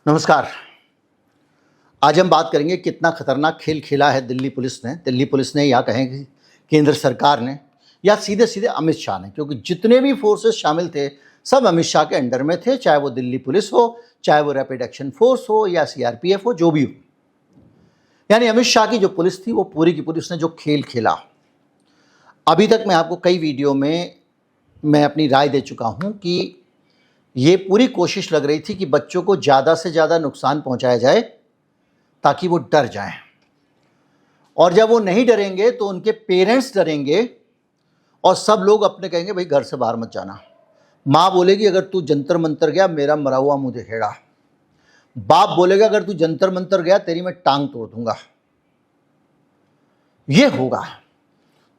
नमस्कार। आज हम बात करेंगे कितना खतरनाक खेल खेला है दिल्ली पुलिस ने या कहें कि केंद्र सरकार ने या सीधे सीधे अमित शाह ने, क्योंकि जितने भी फोर्सेस शामिल थे सब अमित शाह के अंडर में थे, चाहे वो दिल्ली पुलिस हो, चाहे वो रैपिड एक्शन फोर्स हो या सीआरपीएफ हो, जो भी हो। यानी अमित शाह की जो पुलिस थी वो पूरी की पूरी उसने जो खेल खेला। अभी तक मैं आपको कई वीडियो में मैं अपनी राय दे चुका हूं कि ये पूरी कोशिश लग रही थी कि बच्चों को ज़्यादा से ज़्यादा नुकसान पहुंचाया जाए ताकि वो डर जाएं, और जब वो नहीं डरेंगे तो उनके पेरेंट्स डरेंगे और सब लोग अपने कहेंगे भाई घर से बाहर मत जाना। माँ बोलेगी अगर तू जंतर मंतर गया मेरा मरा हुआ मुँह दिखेगा। बाप बोलेगा अगर तू जंतर मंतर गया तेरी मैं टांग तोड़ दूंगा। ये होगा।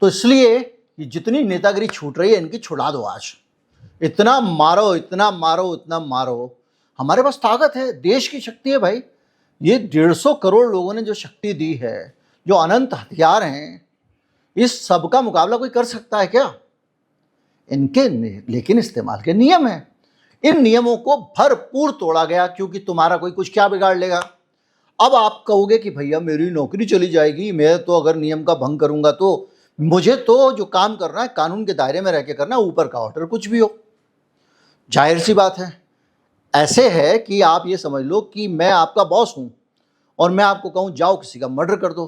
तो इसलिए ये जितनी नेतागिरी छूट रही है इनकी छुड़ा दो आज। इतना मारो, इतना मारो, इतना मारो। हमारे पास ताकत है, देश की शक्ति है भाई। ये 150 करोड़ लोगों ने जो शक्ति दी है, जो अनंत हथियार हैं, इस सब का मुकाबला कोई कर सकता है क्या? इनके लेकिन इस्तेमाल के नियम हैं। इन नियमों को भरपूर तोड़ा गया, क्योंकि तुम्हारा कोई कुछ क्या बिगाड़ लेगा। अब आप कहोगे कि भैया मेरी नौकरी चली जाएगी, मैं तो अगर नियम का भंग करूंगा तो मुझे तो जो काम करना है कानून के दायरे में रह के करना, ऊपर का ऑर्डर कुछ भी हो। जाहिर सी बात है। ऐसे है कि आप ये समझ लो कि मैं आपका बॉस हूं और मैं आपको कहूं जाओ किसी का मर्डर कर दो,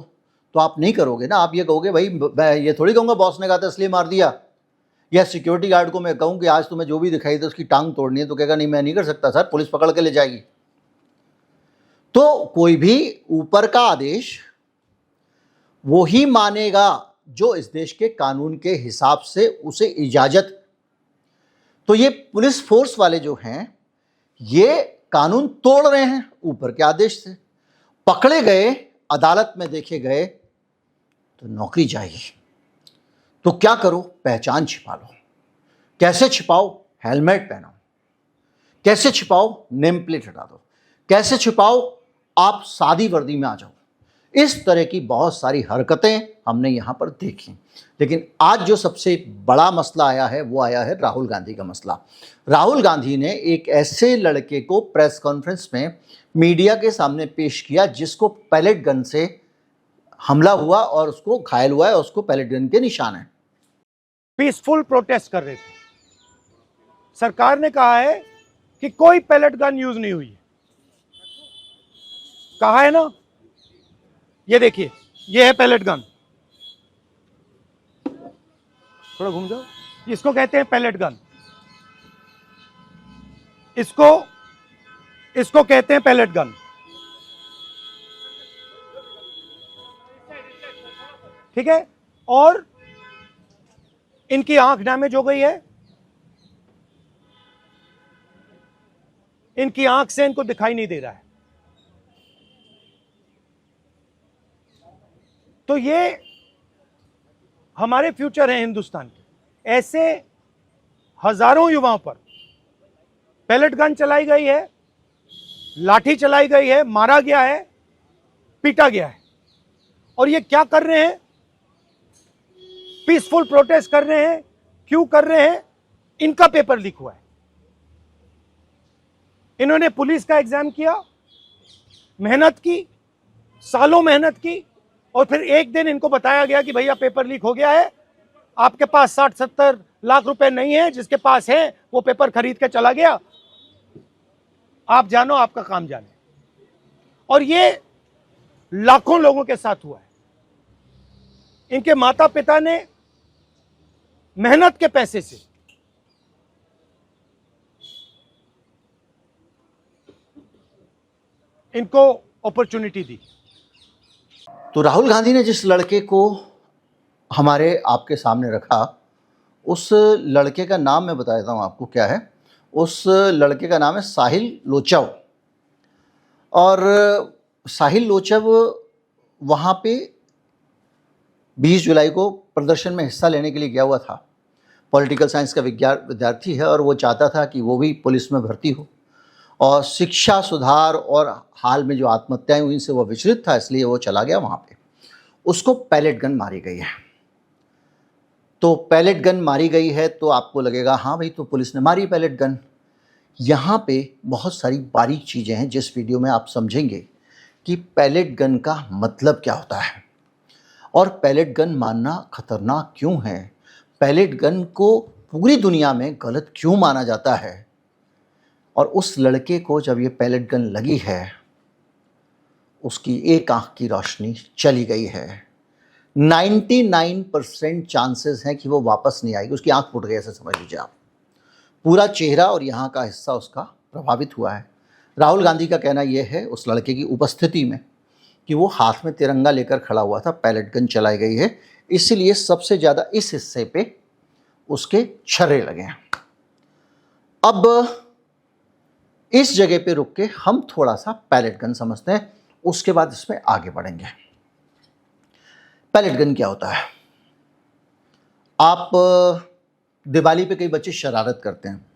तो आप नहीं करोगे ना। आप ये कहोगे भाई मैं ये थोड़ी कहूंगा बॉस ने कहा था इसलिए मार दिया। या सिक्योरिटी गार्ड को मैं कहूं कि आज तुम्हें जो भी दिखाई दे उसकी टांग तोड़नी है, तो कहेगा नहीं मैं नहीं कर सकता सर, पुलिस पकड़ के ले जाएगी। तो कोई भी ऊपर का आदेश वो ही मानेगा जो इस देश के कानून के हिसाब से उसे इजाजत। तो ये पुलिस फोर्स वाले जो हैं ये कानून तोड़ रहे हैं ऊपर के आदेश से। पकड़े गए, अदालत में देखे गए तो नौकरी जाएगी। तो क्या करो? पहचान छिपा लो। कैसे छिपाओ? हेलमेट पहनाओ। कैसे छिपाओ? नेम प्लेट हटा दो। कैसे छिपाओ? आप सादी वर्दी में आ जाओ। इस तरह की बहुत सारी हरकतें हमने यहां पर देखी। लेकिन आज जो सबसे बड़ा मसला आया है वो आया है राहुल गांधी का मसला। राहुल गांधी ने एक ऐसे लड़के को प्रेस कॉन्फ्रेंस में मीडिया के सामने पेश किया जिसको पैलेट गन से हमला हुआ और उसको घायल हुआ है और उसको पैलेट गन के निशान है। पीसफुल प्रोटेस्ट कर रहे थे। सरकार ने कहा है कि कोई पैलेट गन यूज नहीं हुई है। कहा है ना, ये देखिए, ये है पैलेट गन। थोड़ा घूम जाओ। इसको कहते हैं पैलेट गन। इसको कहते हैं पैलेट गन। ठीक है। और इनकी आंख डैमेज हो गई है। इनकी आंख से इनको दिखाई नहीं दे रहा है। तो ये हमारे फ्यूचर हैं हिंदुस्तान के। ऐसे हजारों युवाओं पर पैलेट गन चलाई गई है, लाठी चलाई गई है, मारा गया है, पीटा गया है। और ये क्या कर रहे हैं? पीसफुल प्रोटेस्ट कर रहे हैं। क्यों कर रहे हैं? इनका पेपर लीक हुआ है। इन्होंने पुलिस का एग्जाम किया, मेहनत की, सालों मेहनत की, और फिर एक दिन इनको बताया गया कि भैया पेपर लीक हो गया है, आपके पास 60-70 लाख रुपए नहीं है, जिसके पास है वो पेपर खरीद के चला गया, आप जानो, आपका काम जाने। और ये लाखों लोगों के साथ हुआ है। इनके माता पिता ने मेहनत के पैसे से इनको अपॉर्चुनिटी दी। तो राहुल गांधी ने जिस लड़के को हमारे आपके सामने रखा, उस लड़के का नाम मैं बता देता हूँ आपको क्या है। उस लड़के का नाम है साहिल लोचव। और साहिल लोचव वहाँ पे 20 जुलाई को प्रदर्शन में हिस्सा लेने के लिए गया हुआ था। पॉलिटिकल साइंस का विद्यार्थी है और वो चाहता था कि वो भी पुलिस में भर्ती हो और शिक्षा सुधार और हाल में जो आत्महत्याएं हुई से वो विचलित था, इसलिए वो चला गया वहाँ पे। उसको पैलेट गन मारी गई है। तो पैलेट गन मारी गई है तो आपको लगेगा हाँ भाई तो पुलिस ने मारी पैलेट गन। यहाँ पे बहुत सारी बारीक चीज़ें हैं जिस वीडियो में आप समझेंगे कि पैलेट गन का मतलब क्या होता है और पैलेट गन मारना खतरनाक क्यों है, पैलेट गन को पूरी दुनिया में गलत क्यों माना जाता है, और उस लड़के को जब ये पैलेट गन लगी है उसकी एक आंख की रोशनी चली गई है। 99% चांसेस हैं कि वो वापस नहीं आएगी, उसकी आंख फूट गई ऐसे समझ लीजिए आप। पूरा चेहरा और यहाँ का हिस्सा उसका प्रभावित हुआ है। राहुल गांधी का कहना यह है उस लड़के की उपस्थिति में कि वो हाथ में तिरंगा लेकर खड़ा हुआ था, पैलेट गन चलाई गई है, इसलिए सबसे ज़्यादा इस हिस्से पे उसके छर्रे लगे हैं। अब इस जगह पे रुक के हम थोड़ा सा पैलेट गन समझते हैं, उसके बाद इसमें आगे बढ़ेंगे। पैलेट गन क्या होता है? आप दिवाली पे कई बच्चे शरारत करते हैं,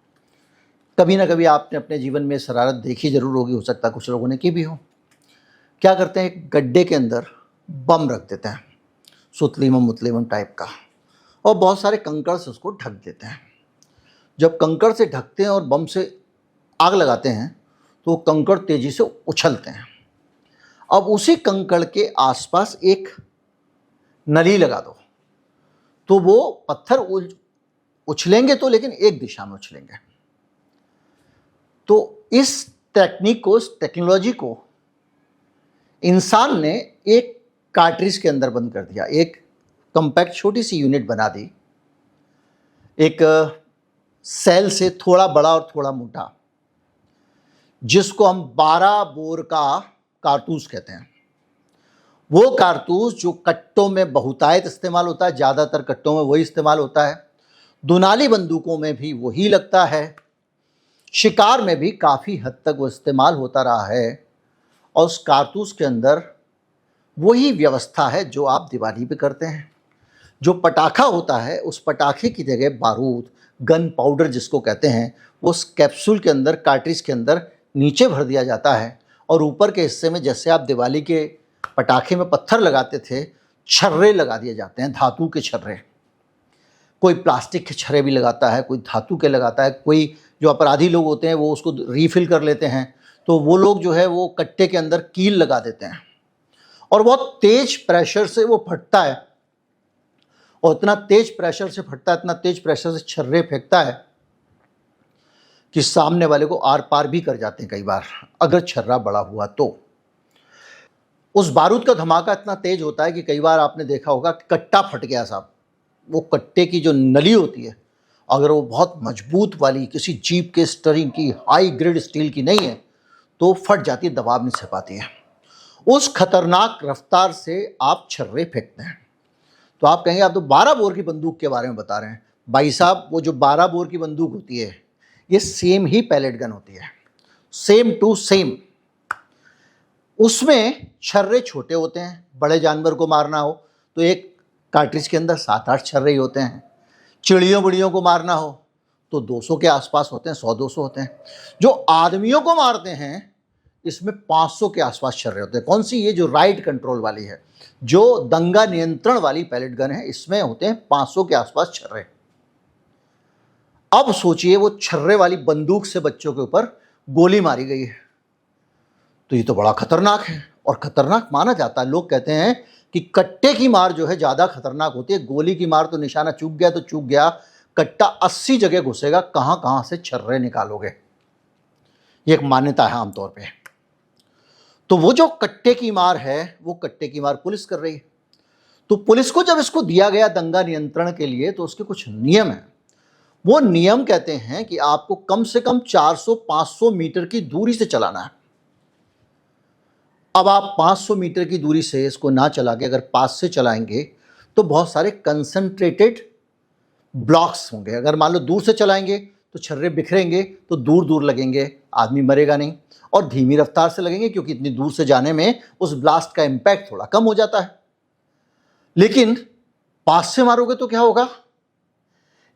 कभी ना कभी आपने अपने जीवन में शरारत देखी जरूर होगी, हो सकता है कुछ लोगों ने की भी हो। क्या करते हैं, एक गड्ढे के अंदर बम रख देते हैं, सुतलीमम मुतलीमम टाइप का, और बहुत सारे कंकड़ से उसको ढक देते हैं। जब कंकड़ से ढकते हैं और बम से आग लगाते हैं तो वो कंकड़ तेजी से उछलते हैं। अब उसी कंकड़ के आसपास एक नली लगा दो तो वो पत्थर उछलेंगे तो, लेकिन एक दिशा में उछलेंगे। तो इस टेक्निक को, इस टेक्नोलॉजी को इंसान ने एक कार्ट्रिज के अंदर बंद कर दिया, एक कॉम्पैक्ट छोटी सी यूनिट बना दी, एक सेल से थोड़ा बड़ा और थोड़ा मोटा, जिसको हम 12 बोर का कारतूस कहते हैं। वो कारतूस जो कट्टों में बहुतायत इस्तेमाल होता है, ज़्यादातर कट्टों में वही इस्तेमाल होता है, दुनाली बंदूकों में भी वही लगता है, शिकार में भी काफ़ी हद तक वो इस्तेमाल होता रहा है, और उस कारतूस के अंदर वही व्यवस्था है जो आप दिवाली पे करते हैं। जो पटाखा होता है उस पटाखे की जगह बारूद, गन पाउडर जिसको कहते हैं, वो उस कैप्सूल के अंदर, कार्ट्रिज के अंदर नीचे भर दिया जाता है, और ऊपर के हिस्से में जैसे आप दिवाली के पटाखे में पत्थर लगाते थे, छर्रे लगा दिए जाते हैं, धातु के छर्रे। कोई प्लास्टिक के छर्रे भी लगाता है, कोई धातु के लगाता है, कोई जो अपराधी लोग होते हैं वो उसको रीफिल कर लेते हैं, तो वो लोग जो है वो कट्टे के अंदर कील लगा देते हैं, और बहुत तेज प्रेशर से वो फटता है, और इतना तेज प्रेशर से फटता है, इतना तेज प्रेशर से छर्रे फेंकता है कि सामने वाले को आर पार भी कर जाते हैं कई बार, अगर छर्रा बड़ा हुआ तो। उस बारूद का धमाका इतना तेज होता है कि कई बार आपने देखा होगा कि कट्टा फट गया साहब, वो कट्टे की जो नली होती है, अगर वो बहुत मजबूत वाली किसी जीप के स्टीयरिंग की हाई ग्रेड स्टील की नहीं है तो फट जाती है, दबाव नहीं सह पाती है। उस खतरनाक रफ्तार से आप छर्रे फेंकते हैं। तो आप कहेंगे आप तो 12 बोर की बंदूक के बारे में बता रहे हैं। भाई साहब, वो जो 12 बोर की बंदूक होती है ये सेम ही पैलेट गन होती है, सेम टू सेम। उसमें छर्रे छोटे होते हैं, बड़े जानवर को मारना हो तो एक कार्ट्रिज के अंदर 7-8 छर्रे ही होते हैं, चिड़ियों बुड़ियों को मारना हो तो 200 के आसपास होते हैं, 100-200 होते हैं। जो आदमियों को मारते हैं इसमें 500 के आसपास छर्रे होते हैं। कौन सी? ये जो राइट कंट्रोल वाली है, जो दंगा नियंत्रण वाली पैलेट गन है, इसमें होते हैं 500 के आसपास छर्रे। अब सोचिए वो छर्रे वाली बंदूक से बच्चों के ऊपर गोली मारी गई है, तो ये तो बड़ा खतरनाक है, और खतरनाक माना जाता है। लोग कहते हैं कि कट्टे की मार जो है ज़्यादा खतरनाक होती है, गोली की मार तो निशाना चूक गया तो चूक गया, कट्टा 80 जगह घुसेगा, कहाँ कहाँ से छर्रे निकालोगे, ये एक मान्यता है आमतौर पे। तो वो जो कट्टे की मार है वो कट्टे की मार पुलिस कर रही है। तो पुलिस को जब इसको दिया गया दंगा नियंत्रण के लिए तो उसके कुछ नियम हैं। वो नियम कहते हैं कि आपको कम से कम 400-500 मीटर की दूरी से चलाना है। अब आप 500 मीटर की दूरी से इसको ना चला के अगर पास से चलाएंगे तो बहुत सारे कंसंट्रेटेड ब्लॉक्स होंगे। अगर मान लो दूर से चलाएंगे तो छर्रे बिखरेंगे तो दूर दूर लगेंगे, आदमी मरेगा नहीं, और धीमी रफ्तार से लगेंगे क्योंकि इतनी दूर से जाने में उस ब्लास्ट का इम्पैक्ट थोड़ा कम हो जाता है। लेकिन पास से मारोगे तो क्या होगा?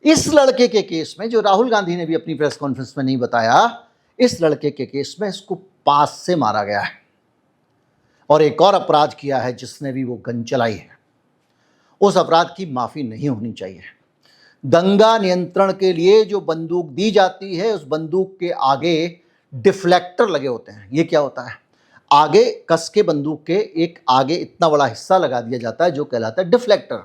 इस लड़के के केस में, जो राहुल गांधी ने भी अपनी प्रेस कॉन्फ्रेंस में नहीं बताया, इस लड़के के केस में इसको पास से मारा गया है, और एक और अपराध किया है जिसने भी वो गन चलाई है, उस अपराध की माफ़ी नहीं होनी चाहिए। दंगा नियंत्रण के लिए जो बंदूक दी जाती है उस बंदूक के आगे डिफ्लेक्टर लगे होते हैं। ये क्या होता है? आगे कस के बंदूक के एक आगे इतना बड़ा हिस्सा लगा दिया जाता है जो कहलाता है डिफ्लेक्टर।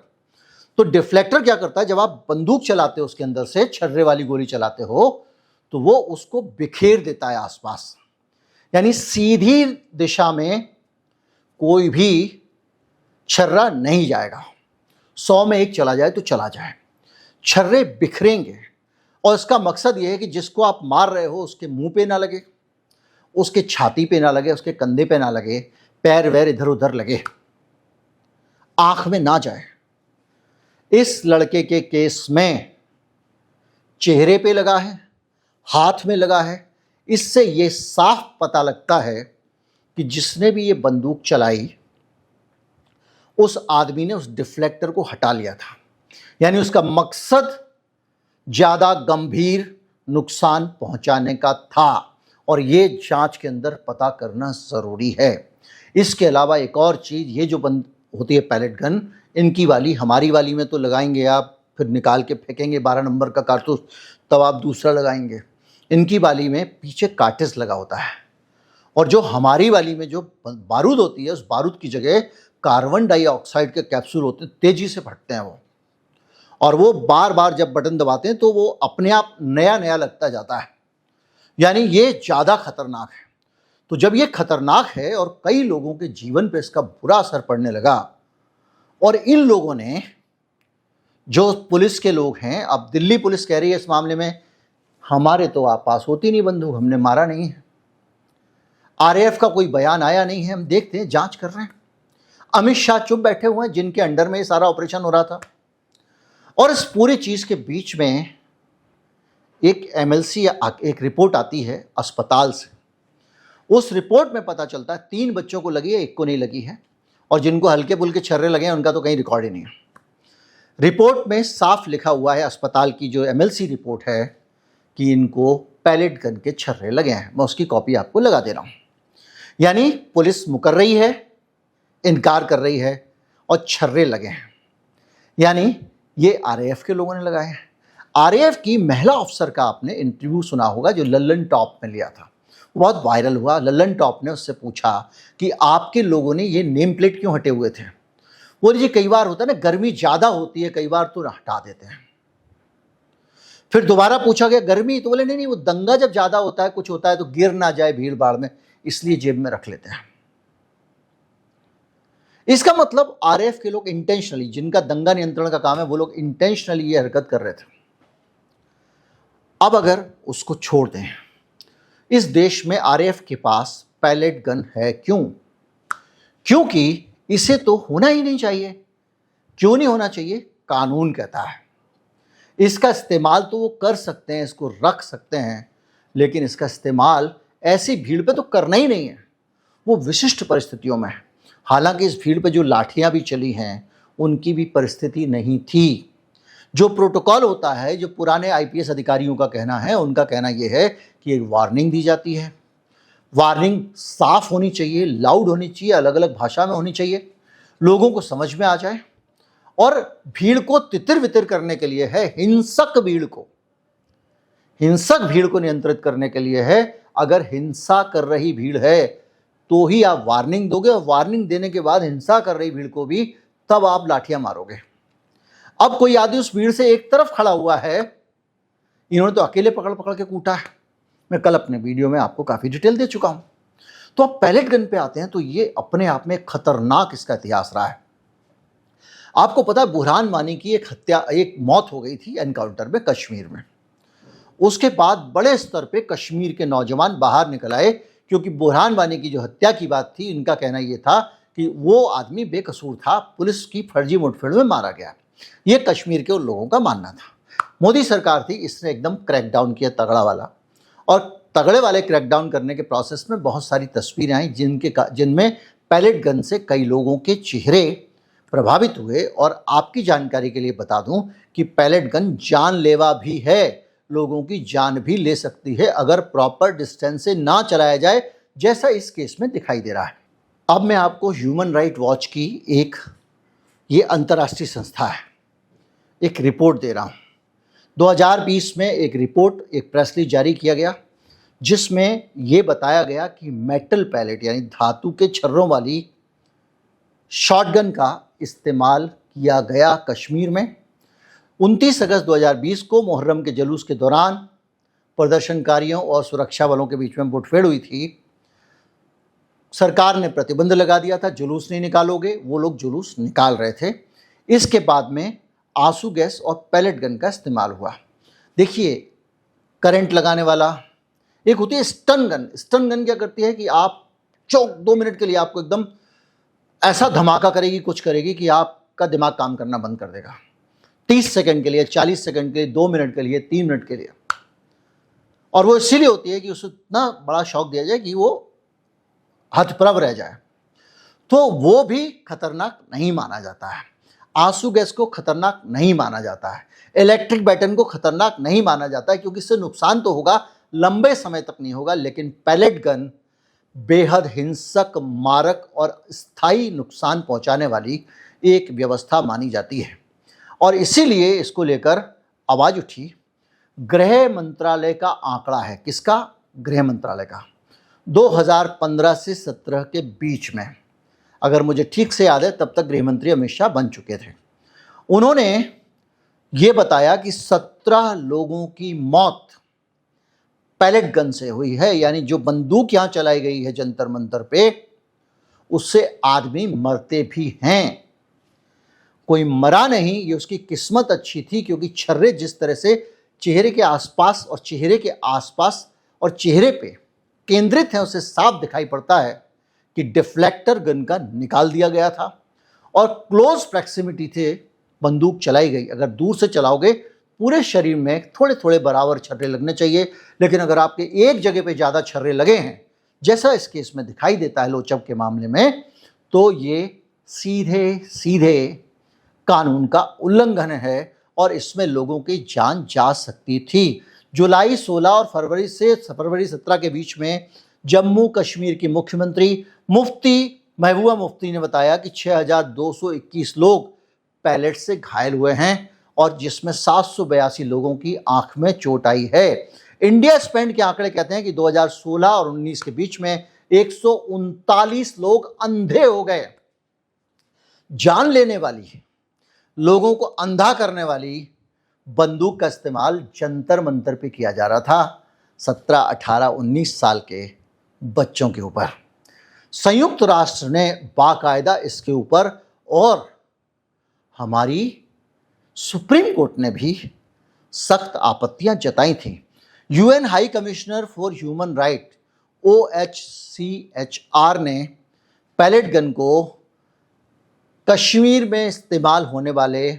तो डिफ्लेक्टर क्या करता है, जब आप बंदूक चलाते हो उसके अंदर से छर्रे वाली गोली चलाते हो तो वो उसको बिखेर देता है आसपास, यानी सीधी दिशा में कोई भी छर्रा नहीं जाएगा। 100 में एक चला जाए तो चला जाए, छर्रे बिखरेंगे। और इसका मकसद ये है कि जिसको आप मार रहे हो उसके मुंह पे ना लगे, उसके छाती पे ना लगे, उसके कंधे पे ना लगे, पैर वैर इधर उधर लगे, आंख में ना जाए। इस लड़के के केस में चेहरे पे लगा है, हाथ में लगा है। इससे ये साफ पता लगता है कि जिसने भी ये बंदूक चलाई उस आदमी ने उस डिफ्लेक्टर को हटा लिया था, यानी उसका मकसद ज्यादा गंभीर नुकसान पहुंचाने का था। और ये जांच के अंदर पता करना जरूरी है। इसके अलावा एक और चीज, ये जो बंद होती है पैलेट गन, इनकी वाली हमारी वाली में तो लगाएंगे आप, फिर निकाल के फेंकेंगे 12 नंबर का कारतूस, तब आप दूसरा लगाएंगे। इनकी वाली में पीछे कार्टिज लगा होता है, और जो हमारी वाली में जो बारूद होती है उस बारूद की जगह कार्बन डाइऑक्साइड के कैप्सूल होते हैं, तेजी से फटते हैं वो, और वो बार बार जब बटन दबाते हैं तो वो अपने आप नया नया लगता जाता है, यानी ये ज़्यादा खतरनाक है। तो जब ये खतरनाक है और कई लोगों के जीवन पे इसका बुरा असर पड़ने लगा, और इन लोगों ने, जो पुलिस के लोग हैं, अब दिल्ली पुलिस कह रही है इस मामले में हमारे तो पास होती नहीं बंदूक, हमने मारा नहीं है, आरएएफ का कोई बयान आया नहीं है, हम देखते हैं, जांच कर रहे हैं। अमित शाह चुप बैठे हुए हैं जिनके अंडर में ये सारा ऑपरेशन हो रहा था। और इस पूरी चीज़ के बीच में एक एमएलसी एक रिपोर्ट आती है अस्पताल से। उस रिपोर्ट में पता चलता है 3 बच्चों को लगी है, 1 को नहीं लगी है, और जिनको हल्के फुल्के छर्रे लगे हैं उनका तो कहीं रिकॉर्ड ही नहीं है। रिपोर्ट में साफ लिखा हुआ है, अस्पताल की जो एमएलसी रिपोर्ट है, कि इनको पैलेट गन के छर्रे लगे हैं। मैं उसकी कॉपी आपको लगा दे रहा हूँ। यानी पुलिस मुकर रही है, इनकार कर रही है, और छर्रे लगे हैं, यानी ये आरएएफ के लोगों ने लगाए हैं। आरएएफ की महिला अफसर का आपने इंटरव्यू सुना होगा जो लल्लन टॉप में लिया था, बहुत वायरल हुआ। लल्लन टॉप ने उससे पूछा कि आपके लोगों ने ये नेम प्लेट क्यों हटे हुए थे। बोले जी कई बार होता है ना, गर्मी ज़्यादा होती है, कई बार तो हटा देते हैं। फिर दोबारा पूछा गया गर्मी, तो बोले नहीं, वो दंगा जब ज़्यादा होता है, कुछ होता है तो गिर ना जाए भीड़ भाड़ में, इसलिए जेब में रख लेते हैं। इसका मतलब आरएएफ के लोग इंटेंशनली, जिनका दंगा नियंत्रण का काम है, वो लोग इंटेंशनली ये हरकत कर रहे थे। अब अगर उसको छोड़ दें, इस देश में आरएएफ के पास पैलेट गन है क्यों? क्योंकि इसे तो होना ही नहीं चाहिए। क्यों नहीं होना चाहिए? कानून कहता है इसका इस्तेमाल तो वो कर सकते हैं, इसको रख सकते हैं, लेकिन इसका इस्तेमाल ऐसी भीड़ पे तो करना ही नहीं है, वो विशिष्ट परिस्थितियों में है। हालांकि इस भीड़ पे जो लाठियां भी चली हैं उनकी भी परिस्थिति नहीं थी। जो प्रोटोकॉल होता है, जो पुराने आईपीएस अधिकारियों का कहना है, उनका कहना यह है कि एक वार्निंग दी जाती है। वार्निंग साफ होनी चाहिए, लाउड होनी चाहिए, अलग अलग भाषा में होनी चाहिए, लोगों को समझ में आ जाए। और भीड़ को तितर वितर करने के लिए है, हिंसक भीड़ को नियंत्रित करने के लिए है। अगर हिंसा कर रही भीड़ है तो ही आप वार्निंग दोगे, और वार्निंग देने के बाद हिंसा कर रही भीड़ को भी तब आप लाठियां मारोगे। अब कोई आदमी उस भीड़ से एक तरफ खड़ा हुआ है, इन्होंने तो अकेले पकड़ पकड़ के कूटा है। मैं कल अपने वीडियो में आपको काफ़ी डिटेल दे चुका हूं। तो अब पैलेट गन पे आते हैं, तो ये अपने आप में खतरनाक इसका इतिहास रहा है। आपको पता है बुरहान वानी की एक मौत हो गई थी एनकाउंटर में कश्मीर में। उसके बाद बड़े स्तर पे कश्मीर के नौजवान बाहर निकल आए, क्योंकि बुरहान वानी की जो हत्या की बात थी, इनका कहना यह था कि वो आदमी बेकसूर था, पुलिस की फर्जी मुठभेड़ में मारा गया। ये कश्मीर के उन लोगों का मानना था। मोदी सरकार थी, इसने एकदम क्रैकडाउन किया तगड़ा वाला, और तगड़े वाले क्रैकडाउन करने के प्रोसेस में बहुत सारी तस्वीरें आई जिनमें पैलेट गन से कई लोगों के चेहरे प्रभावित हुए। और आपकी जानकारी के लिए बता दूं कि पैलेट गन जानलेवा भी है, लोगों की जान भी ले सकती है अगर प्रॉपर डिस्टेंस से ना चलाया जाए, जैसा इस केस में दिखाई दे रहा है। अब मैं आपको ह्यूमन राइट वॉच की ये अंतर्राष्ट्रीय संस्था है, एक रिपोर्ट दे रहा हूँ। 2020 में एक रिपोर्ट, एक प्रेस रिलीज जारी किया गया जिसमें ये बताया गया कि मेटल पैलेट यानी धातु के छर्रों वाली शॉटगन का इस्तेमाल किया गया कश्मीर में। 29 अगस्त 2020 को मुहर्रम के जुलूस के दौरान प्रदर्शनकारियों और सुरक्षा बलों के बीच में मुठभेड़ हुई थी। सरकार ने प्रतिबंध लगा दिया था, जुलूस नहीं निकालोगे। वो लोग जुलूस निकाल रहे थे। इसके बाद में आंसू गैस और पैलेट गन का इस्तेमाल हुआ। देखिए, करंट लगाने वाला एक होती है स्टन गन। स्टन गन क्या करती है कि आप 2 मिनट के लिए आपको एकदम ऐसा धमाका करेगी, कुछ करेगी कि आपका दिमाग काम करना बंद कर देगा। 30 सेकंड के लिए, 40 सेकंड के लिए, 2 मिनट के लिए, 3 मिनट के लिए। और वो इसीलिए होती है कि उसे इतना बड़ा शॉक दिया जाए कि वो हतप्रभ रह जाए। तो वो भी खतरनाक नहीं माना जाता है। आंसू गैस को खतरनाक नहीं माना जाता है। इलेक्ट्रिक बैटन को खतरनाक नहीं माना जाता है, क्योंकि इससे नुकसान तो होगा, लंबे समय तक नहीं होगा। लेकिन पैलेट गन बेहद हिंसक, मारक और स्थायी नुकसान पहुंचाने वाली एक व्यवस्था मानी जाती है। और इसीलिए इसको लेकर आवाज उठी। गृह मंत्रालय का आंकड़ा है, किसका? गृह मंत्रालय का। 2015 से 17 के बीच में, अगर मुझे ठीक से याद है, तब तक गृह मंत्री अमित शाह बन चुके थे। उन्होंने ये बताया कि 17 लोगों की मौत पैलेट गन से हुई है। यानी जो बंदूक यहां चलाई गई है जंतर मंतर पे, उससे आदमी मरते भी हैं। कोई मरा नहीं, ये उसकी किस्मत अच्छी थी, क्योंकि छर्रे जिस तरह से चेहरे के आसपास और चेहरे पे केंद्रित है, उसे साफ दिखाई पड़ता है कि डिफ्लेक्टर गन का निकाल दिया गया था। और क्लोज प्रॉक्सिमिटी से बंदूक चलाई गई। अगर दूर से चलाओगे, पूरे शरीर में थोड़े थोड़े बराबर छर्रे लगने चाहिए। लेकिन अगर आपके एक जगह पे ज़्यादा छर्रे लगे हैं, जैसा इस केस में दिखाई देता है लोचब के मामले में, तो ये सीधे सीधे कानून का उल्लंघन है और इसमें लोगों की जान जा सकती थी। जुलाई 16 और फरवरी 17 के बीच में जम्मू कश्मीर की मुख्यमंत्री मुफ्ती महबूबा मुफ्ती ने बताया कि 6221 लोग पैलेट से घायल हुए हैं, और जिसमें 782 लोगों की आंख में चोट आई है। इंडिया स्पेंड के आंकड़े कहते हैं कि 2016 और 19 के बीच में 139 लोग अंधे हो गए। जान लेने वाली, लोगों को अंधा करने वाली बंदूक का इस्तेमाल जंतर मंतर पे किया जा रहा था 17, 18, 19 साल के बच्चों के ऊपर। संयुक्त राष्ट्र ने बाकायदा इसके ऊपर, और हमारी सुप्रीम कोर्ट ने भी सख्त आपत्तियां जताई थी। UN high commissioner for human right OHCHR ने पैलेट गन को कश्मीर में इस्तेमाल होने वाले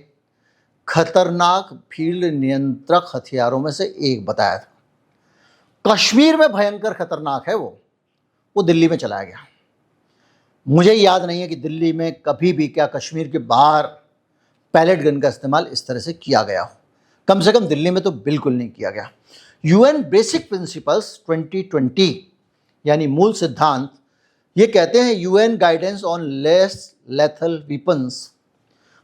खतरनाक फील्ड नियंत्रक हथियारों में से एक बताया था। कश्मीर में भयंकर खतरनाक है वो दिल्ली में चलाया गया। मुझे याद नहीं है कि दिल्ली में कभी भी, क्या कश्मीर के बाहर पैलेट गन का इस्तेमाल इस तरह से किया गया हो। कम से कम दिल्ली में तो बिल्कुल नहीं किया गया। यूएन बेसिक प्रिंसिपल्स 2020 यानी मूल सिद्धांत, ये कहते हैं UN guidance on less lethal weapons,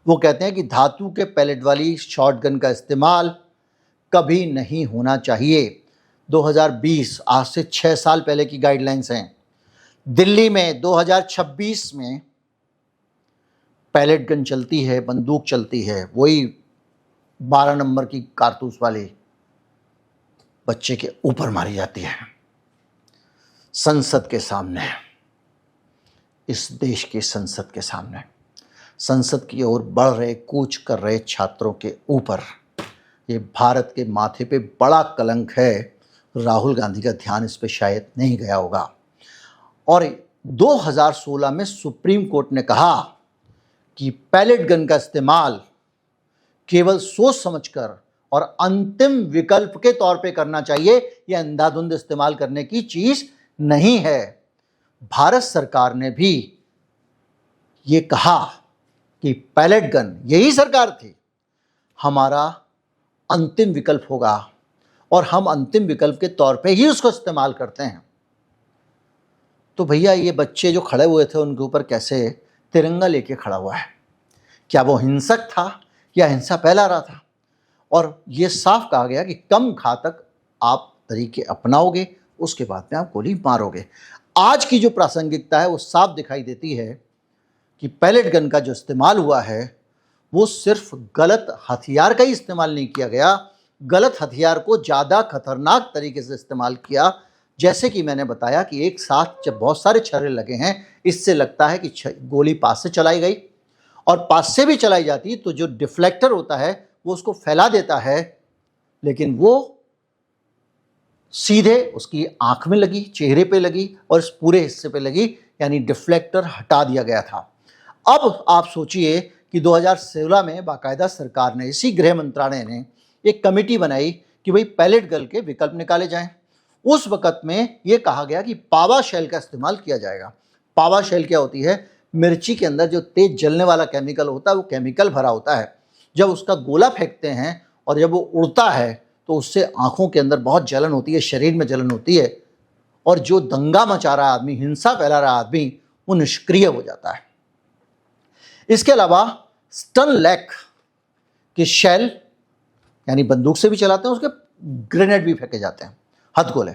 वो कहते हैं कि धातु के पैलेट वाली शॉटगन का इस्तेमाल कभी नहीं होना चाहिए। 2020, आज से 6 साल पहले की गाइडलाइंस हैं। दिल्ली में 2026 में पैलेट गन चलती है, बंदूक चलती है, वही 12 नंबर की कारतूस वाली बच्चे के ऊपर मारी जाती है। संसद के सामने, इस देश की संसद के सामने, संसद की ओर बढ़ रहे, कूच कर रहे छात्रों के ऊपर, ये भारत के माथे पे बड़ा कलंक है। राहुल गांधी का ध्यान इस पे शायद नहीं गया होगा। और 2016 में सुप्रीम कोर्ट ने कहा कि पैलेट गन का इस्तेमाल केवल सोच समझकर और अंतिम विकल्प के तौर पे करना चाहिए, यह अंधाधुंध इस्तेमाल करने की चीज नहीं है। भारत सरकार ने भी ये कहा कि पैलेट गन, यही सरकार थी, हमारा अंतिम विकल्प होगा और हम अंतिम विकल्प के तौर पे ही उसको इस्तेमाल करते हैं। तो भैया, ये बच्चे जो खड़े हुए थे उनके ऊपर कैसे तिरंगा लेके खड़ा हुआ है? क्या वो हिंसक था या हिंसा फैला रहा था? और ये साफ कहा गया कि कम घातक आप तरीके अपनाओगे, उसके बाद में आप गोली मारोगे। आज की जो प्रासंगिकता है वो साफ दिखाई देती है कि पैलेट गन का जो इस्तेमाल हुआ है वो सिर्फ गलत हथियार का ही इस्तेमाल नहीं किया गया, गलत हथियार को ज़्यादा खतरनाक तरीके से इस्तेमाल किया। जैसे कि मैंने बताया कि एक साथ जब बहुत सारे छर्रे लगे हैं, इससे लगता है कि गोली पास से चलाई गई, और पास से भी चलाई जाती तो जो डिफ्लेक्टर होता है वो उसको फैला देता है, लेकिन वो सीधे उसकी आंख में लगी, चेहरे पे लगी और इस पूरे हिस्से पे लगी, यानी डिफ्लेक्टर हटा दिया गया था। अब आप सोचिए कि 2016 में बाकायदा सरकार ने, इसी गृह मंत्रालय ने एक कमेटी बनाई कि भाई पैलेट गन के विकल्प निकाले जाएं। उस वक़्त में ये कहा गया कि पावा शेल का इस्तेमाल किया जाएगा। पावा शेल क्या होती है? मिर्ची के अंदर जो तेज जलने वाला केमिकल होता है वो केमिकल भरा होता है। जब उसका गोला फेंकते हैं और जब वो उड़ता है तो उससे आंखों के अंदर बहुत जलन होती है, शरीर में जलन होती है, और जो दंगा मचा रहा आदमी, हिंसा फैला रहा आदमी, वो निष्क्रिय हो जाता है। इसके अलावा स्टन लैक के शेल, यानी बंदूक से भी चलाते हैं, उसके ग्रेनेड भी फेंके जाते हैं, हथगोले,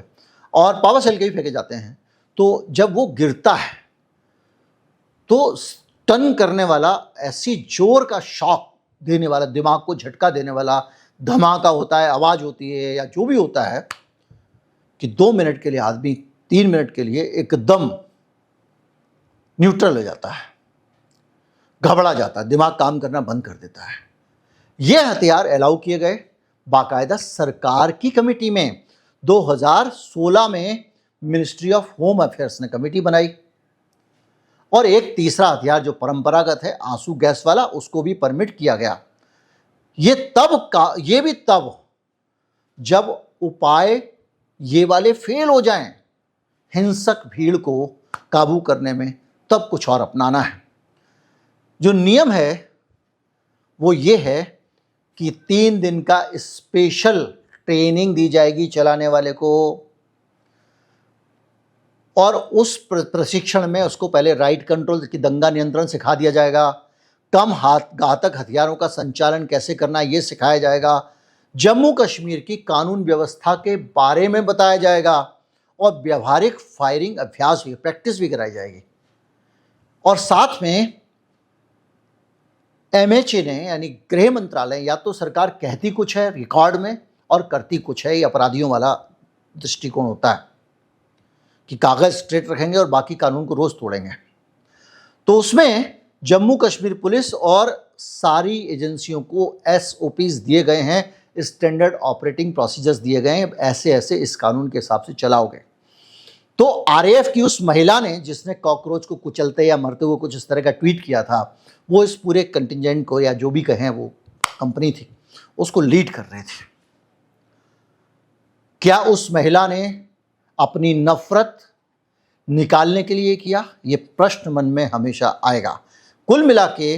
और पावर सेल के भी फेंके जाते हैं। तो जब वो गिरता है तो स्टन करने वाला, ऐसी जोर का शॉक देने वाला, दिमाग को झटका देने वाला धमाका होता है, आवाज़ होती है या जो भी होता है, कि 2 मिनट के लिए आदमी, 3 मिनट के लिए एकदम न्यूट्रल हो जाता है, घबरा जाता है, दिमाग काम करना बंद कर देता है। ये हथियार अलाउ किए गए बाकायदा सरकार की कमेटी में। 2016 में मिनिस्ट्री ऑफ होम अफेयर्स ने कमेटी बनाई, और एक तीसरा हथियार जो परंपरागत है, आंसू गैस वाला, उसको भी परमिट किया गया। ये भी तब जब उपाय ये वाले फेल हो जाएं, हिंसक भीड़ को काबू करने में, तब कुछ और अपनाना है। जो नियम है वो ये है कि 3 दिन का स्पेशल ट्रेनिंग दी जाएगी चलाने वाले को, और उस प्रशिक्षण में उसको पहले राइट कंट्रोल की दंगा नियंत्रण सिखा दिया जाएगा, कम घातक हथियारों का संचालन कैसे करना ये सिखाया जाएगा, जम्मू कश्मीर की कानून व्यवस्था के बारे में बताया जाएगा, और व्यवहारिक फायरिंग अभ्यास भी, प्रैक्टिस भी कराई जाएगी। और साथ में MHA ने, यानी गृह मंत्रालय, या तो सरकार कहती कुछ है रिकॉर्ड में और करती कुछ है, ये अपराधियों वाला दृष्टिकोण होता है कि कागज स्ट्रेट रखेंगे और बाकी कानून को रोज तोड़ेंगे। तो उसमें जम्मू कश्मीर पुलिस और सारी एजेंसियों को SOPs दिए गए हैं, स्टैंडर्ड ऑपरेटिंग प्रोसीजर्स दिए गए हैं, ऐसे ऐसे इस कानून के हिसाब से चलाओगे। तो RAF की उस महिला ने, जिसने कॉकरोच को कुचलते या मरते हुए कुछ इस तरह का ट्वीट किया था, वो इस पूरे कंटिजेंट को, या जो भी कहें वो कंपनी थी, उसको लीड कर रहे थे। क्या उस महिला ने अपनी नफरत निकालने के लिए किया? ये प्रश्न मन में हमेशा आएगा। कुल मिला के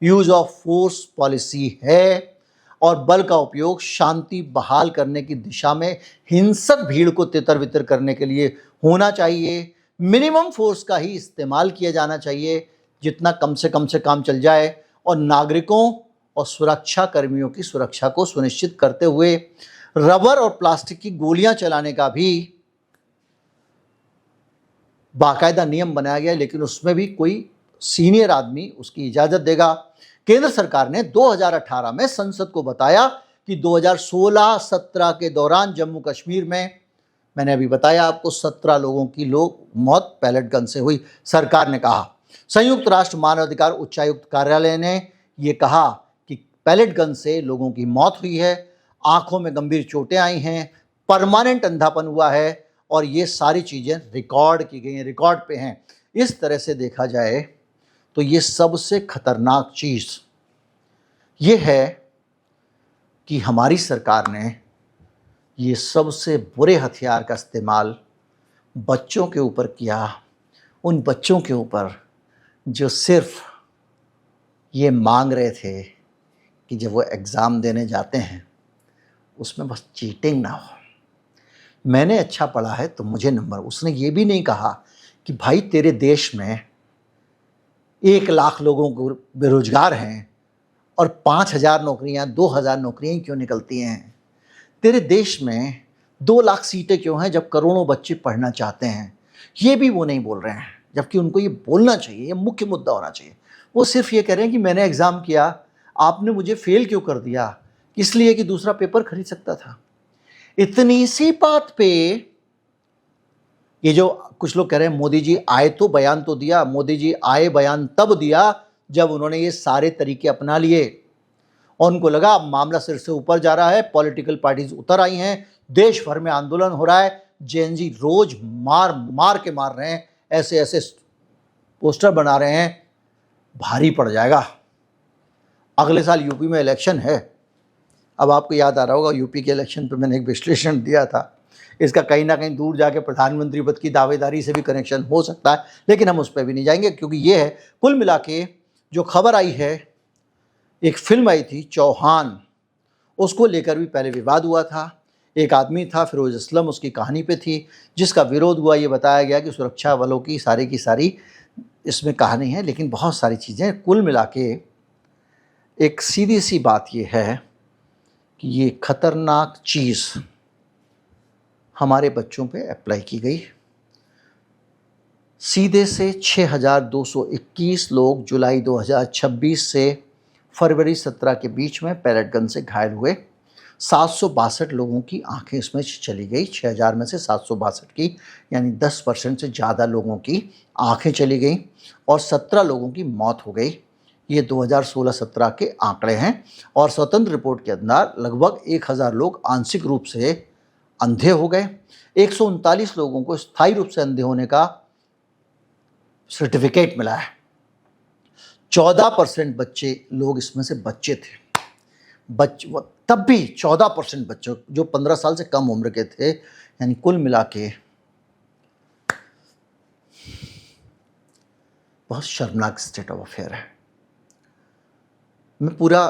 यूज ऑफ फोर्स पॉलिसी है, और बल का उपयोग शांति बहाल करने की दिशा में हिंसक भीड़ को तितर बितर करने के लिए होना चाहिए। मिनिमम फोर्स का ही इस्तेमाल किया जाना चाहिए, जितना कम से काम चल जाए, और नागरिकों और सुरक्षा कर्मियों की सुरक्षा को सुनिश्चित करते हुए रबर और प्लास्टिक की गोलियां चलाने का भी बाकायदा नियम बनाया गया, लेकिन उसमें भी कोई सीनियर आदमी उसकी इजाज़त देगा। केंद्र सरकार ने 2018 में संसद को बताया कि 2016-17 के दौरान जम्मू कश्मीर में, मैंने अभी बताया आपको, 17 लोगों की मौत पैलेट गन से हुई। सरकार ने कहा, संयुक्त राष्ट्र मानवाधिकार उच्चायुक्त कार्यालय ने यह कहा कि पैलेट गन से लोगों की मौत हुई है, आंखों में गंभीर चोटें आई हैं, परमानेंट अंधापन हुआ है, और ये सारी चीज़ें रिकॉर्ड की गई हैं, रिकॉर्ड पे हैं। इस तरह से देखा जाए तो ये सबसे खतरनाक चीज़ ये है कि हमारी सरकार ने ये सबसे बुरे हथियार का इस्तेमाल बच्चों के ऊपर किया, उन बच्चों के ऊपर जो सिर्फ ये मांग रहे थे कि जब वो एग्ज़ाम देने जाते हैं उसमें बस चीटिंग ना हो, मैंने अच्छा पढ़ा है तो मुझे नंबर। उसने ये भी नहीं कहा कि भाई तेरे देश में 1 लाख लोगों को बेरोजगार हैं और 5,000 नौकरियां, 2,000 नौकरियां क्यों निकलती हैं? तेरे देश में 2 लाख सीटें क्यों हैं जब करोड़ों बच्चे पढ़ना चाहते हैं? ये भी वो नहीं बोल रहे हैं, जबकि उनको ये बोलना चाहिए, ये मुख्य मुद्दा होना चाहिए। वो सिर्फ ये कह रहे हैं कि मैंने एग्ज़ाम किया, आपने मुझे फेल क्यों कर दिया? इसलिए कि दूसरा पेपर खरीद सकता था। इतनी सी बात पे ये जो कुछ लोग कह रहे हैं मोदी जी आए तो बयान तो दिया, मोदी जी आए बयान तब दिया जब उन्होंने ये सारे तरीके अपना लिए और उनको लगा मामला सिर से ऊपर जा रहा है, पॉलिटिकल पार्टीज उतर आई हैं, देश भर में आंदोलन हो रहा है, जेएनजी रोज मार मार के मार रहे हैं, ऐसे ऐसे पोस्टर बना रहे हैं, भारी पड़ जाएगा। अगले साल यूपी में इलेक्शन है। अब आपको याद आ रहा होगा यूपी के इलेक्शन पे मैंने एक विश्लेषण दिया था, इसका कहीं ना कहीं दूर जाके प्रधानमंत्री पद की दावेदारी से भी कनेक्शन हो सकता है, लेकिन हम उस पर भी नहीं जाएंगे क्योंकि ये है कुल मिला के जो खबर आई है। एक फिल्म आई थी चौहान, उसको लेकर भी पहले विवाद हुआ था। एक आदमी था फिरोज असलम, उसकी कहानी पे थी, जिसका विरोध हुआ। ये बताया गया कि सुरक्षा बलों की सारी इसमें कहानी है, लेकिन बहुत सारी चीज़ें कुल मिला के एक सीधी सी बात ये है कि ये खतरनाक चीज़ हमारे बच्चों पे अप्लाई की गई। सीधे से 6,221 लोग जुलाई 2026 से फरवरी 17 के बीच में पैलेट गन से घायल हुए। 762 लोगों की आंखें इसमें चली गई। 6,000 में से 762 की, यानी 10% से ज़्यादा लोगों की आंखें चली गई और 17 लोगों की मौत हो गई। ये 2016-17 के आंकड़े हैं और स्वतंत्र रिपोर्ट के अंदर लगभग 1,000 लोग आंशिक रूप से अंधे हो गए। 139 लोगों को स्थायी रूप से अंधे होने का सर्टिफिकेट मिला है। 14% बच्चे लोग इसमें से बच्चे थे, तब भी 14% बच्चों जो 15 साल से कम उम्र के थे, यानी कुल मिला के बहुत शर्मनाक स्टेट ऑफ अफेयर है। मैं पूरा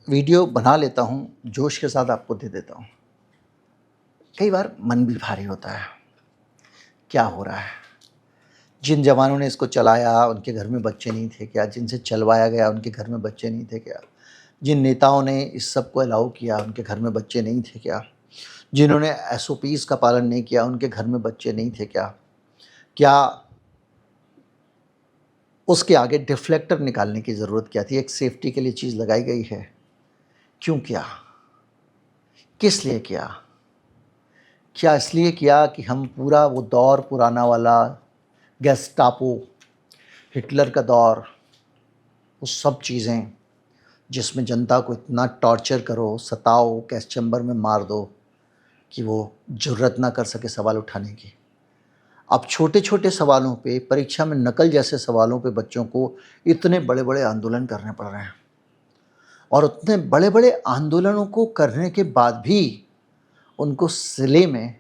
वीडियो बना लेता हूँ, जोश के साथ आपको दे देता हूँ। कई बार मन भी भारी होता है, क्या हो रहा है? जिन जवानों ने इसको चलाया उनके घर में बच्चे नहीं थे क्या? जिनसे चलवाया गया उनके घर में बच्चे नहीं थे क्या? जिन नेताओं ने इस सब को अलाउ किया उनके घर में बच्चे नहीं थे क्या? जिन्होंने SOPs का पालन नहीं किया उनके घर में बच्चे नहीं थे क्या? क्या उसके आगे डिफ्लेक्टर निकालने की ज़रूरत क्या थी? एक सेफ्टी के लिए चीज़ लगाई गई है, क्यों किया? किस लिए किया? क्या इसलिए किया कि हम पूरा वो दौर पुराना वाला गेस्टापो, हिटलर का दौर, वो सब चीज़ें जिसमें जनता को इतना टॉर्चर करो, सताओ, गैस चैम्बर में मार दो कि वो जुर्रत ना कर सके सवाल उठाने की। अब छोटे छोटे सवालों पे, परीक्षा में नकल जैसे सवालों पे बच्चों को इतने बड़े बड़े आंदोलन करने पड़ रहे हैं और उतने बड़े बड़े आंदोलनों को करने के बाद भी उनको सिले में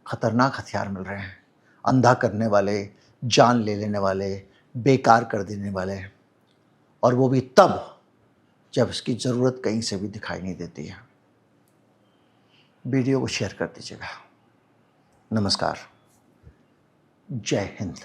खतरनाक हथियार मिल रहे हैं, अंधा करने वाले, जान ले लेने वाले, बेकार कर देने वाले, और वो भी तब जब इसकी ज़रूरत कहीं से भी दिखाई नहीं देती है। वीडियो को शेयर कर दीजिएगा। नमस्कार, जय हिंद।